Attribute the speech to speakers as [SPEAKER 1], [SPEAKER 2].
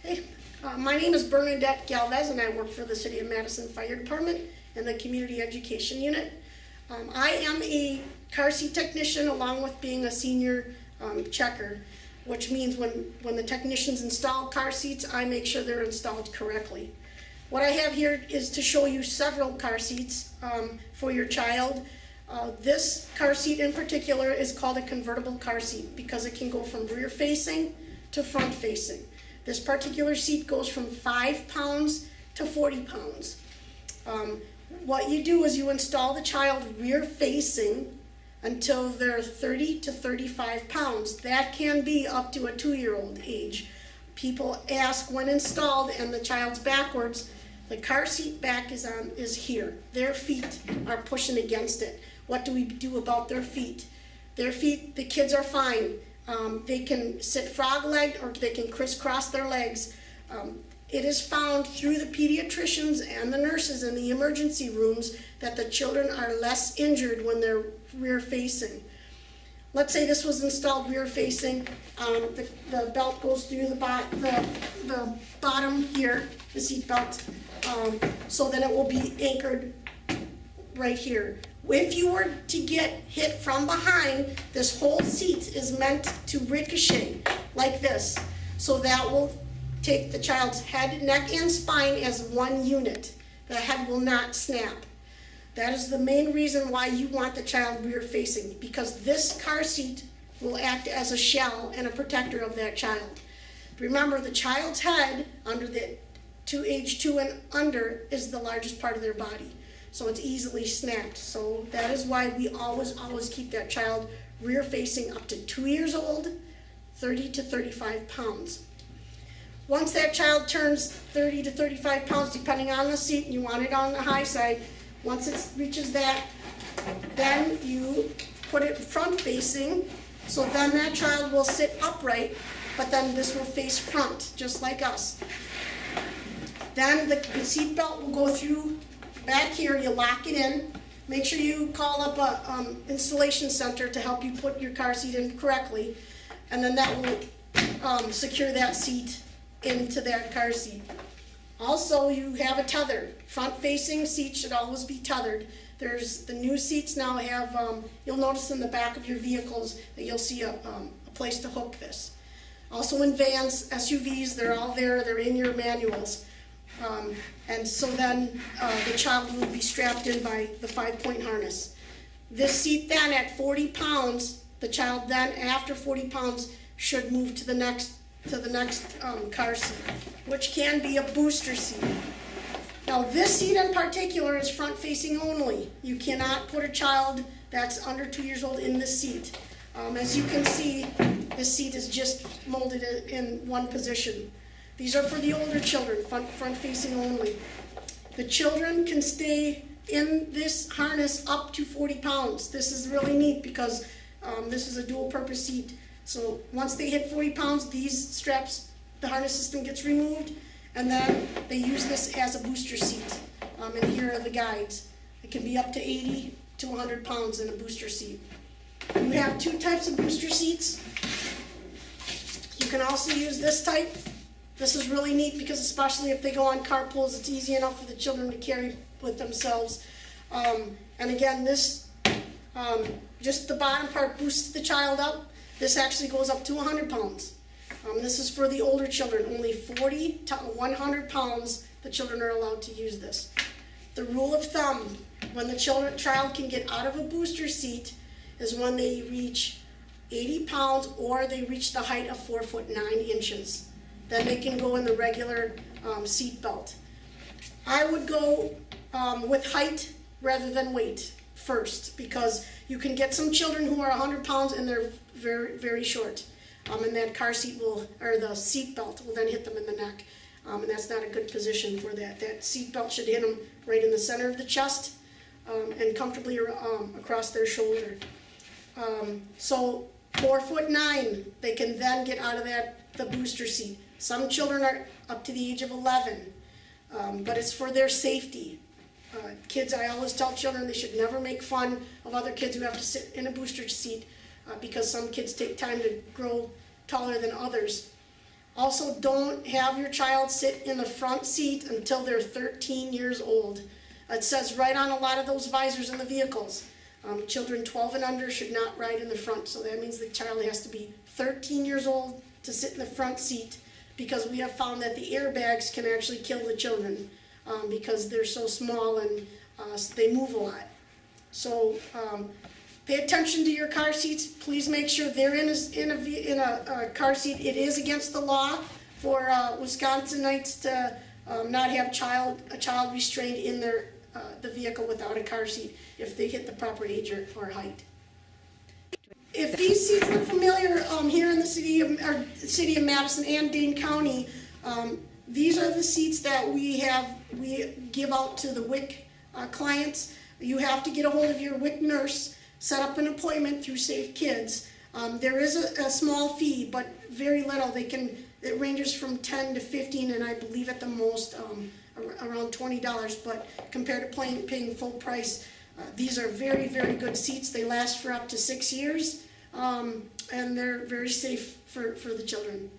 [SPEAKER 1] Hey, my name is Bernadette Galvez, and I work for the City of Madison Fire Department in the Community Education Unit. I am a car seat technician along with being a senior checker, which means when the technicians install car seats, I make sure they're installed correctly. What I have here is to show you several car seats for your child. This car seat in particular is called a convertible car seat because it can go from rear facing to front facing. This particular seat goes from 5 pounds to 40 pounds. What you do is you install the child rear facing until they're 30 to 35 pounds. That can be up to a 2-year-old age. People ask when installed and the child's backwards, the car seat back is here. Their feet are pushing against it. What do we do about their feet? Their feet, the kids are fine. They can sit frog-legged or they can crisscross their legs. It is found through the pediatricians and the nurses in the emergency rooms that the children are less injured when they're rear-facing. Let's say this was installed rear-facing. The belt goes through the bottom here, the seat belt, so then it will be anchored right here. If you were to get hit from behind, this whole seat is meant to ricochet like this. So that will take the child's head, neck, and spine as one unit. The head will not snap. That is the main reason why you want the child rear facing, because this car seat will act as a shell and a protector of that child. Remember, the child's head under age 2 and under is the largest part of their body. So it's easily snapped. So that is why we always keep that child rear facing up to 2 years old, 30 to 35 pounds. Once that child turns 30 to 35 pounds, depending on the seat, you want it on the high side. Once it reaches that, then you put it front facing, so then that child will sit upright, but then this will face front, just like us. Then the seat belt will go through back here. You lock it in. Make sure you call up a installation center to help you put your car seat in correctly, and then that will secure that seat into that car seat. Also, you have a tether. Front-facing seat should always be tethered. There's the new seats now have, you'll notice in the back of your vehicles that you'll see a place to hook this. Also in vans, SUVs, they're all there. They're in your manuals. And so then the child will be strapped in by the 5-point harness. This seat then at 40 pounds, the child then after 40 pounds should move to the next car seat, which can be a booster seat. Now this seat in particular is front facing only. You cannot put a child that's under 2 years old in this seat. As you can see, this seat is just molded in one position. These are for the older children, front facing only. The children can stay in this harness up to 40 pounds. This is really neat because this is a dual purpose seat. So once they hit 40 pounds, these straps, the harness system gets removed, and then they use this as a booster seat. And here are the guides. It can be up to 80 to 100 pounds in a booster seat. You have 2 types of booster seats. You can also use this type. This is really neat because especially if they go on carpools, it's easy enough for the children to carry with themselves. And again, this, just the bottom part boosts the child up. This actually goes up to 100 pounds. This is for the older children. Only 40 to 100 pounds, the children are allowed to use this. The rule of thumb, when the child can get out of a booster seat, is when they reach 80 pounds or they reach the height of 4 foot 9 inches. Then they can go in the regular seat belt. I would go with height rather than weight first, because you can get some children who are 100 pounds and they're very, very short. And that car seat or the seat belt will then hit them in the neck. And that's not a good position for that. That seat belt should hit them right in the center of the chest and comfortably across their shoulder. So 4 foot 9, they can then get out of the booster seat. Some children are up to the age of 11, but it's for their safety. Kids, I always tell children they should never make fun of other kids who have to sit in a booster seat because some kids take time to grow taller than others. Also, don't have your child sit in the front seat until they're 13 years old. It says right on a lot of those visors in the vehicles. Children 12 and under should not ride in the front, so that means the child has to be 13 years old to sit in the front seat, because we have found that the airbags can actually kill the children because they're so small and they move a lot. So pay attention to your car seats. Please make sure they're in a car seat. It is against the law for Wisconsinites to not have a child restrained in the vehicle without a car seat if they hit the proper age or height. If these seats look familiar here in the city of Madison and Dane County, these are the seats that we give out to the WIC clients. You have to get a hold of your WIC nurse, set up an appointment through Safe Kids. There is a small fee, but very little. It ranges from $10 to $15, and I believe at the most around $20. But compared to paying full price, these are very, very good seats. They last for up to 6 years, and they're very safe for the children.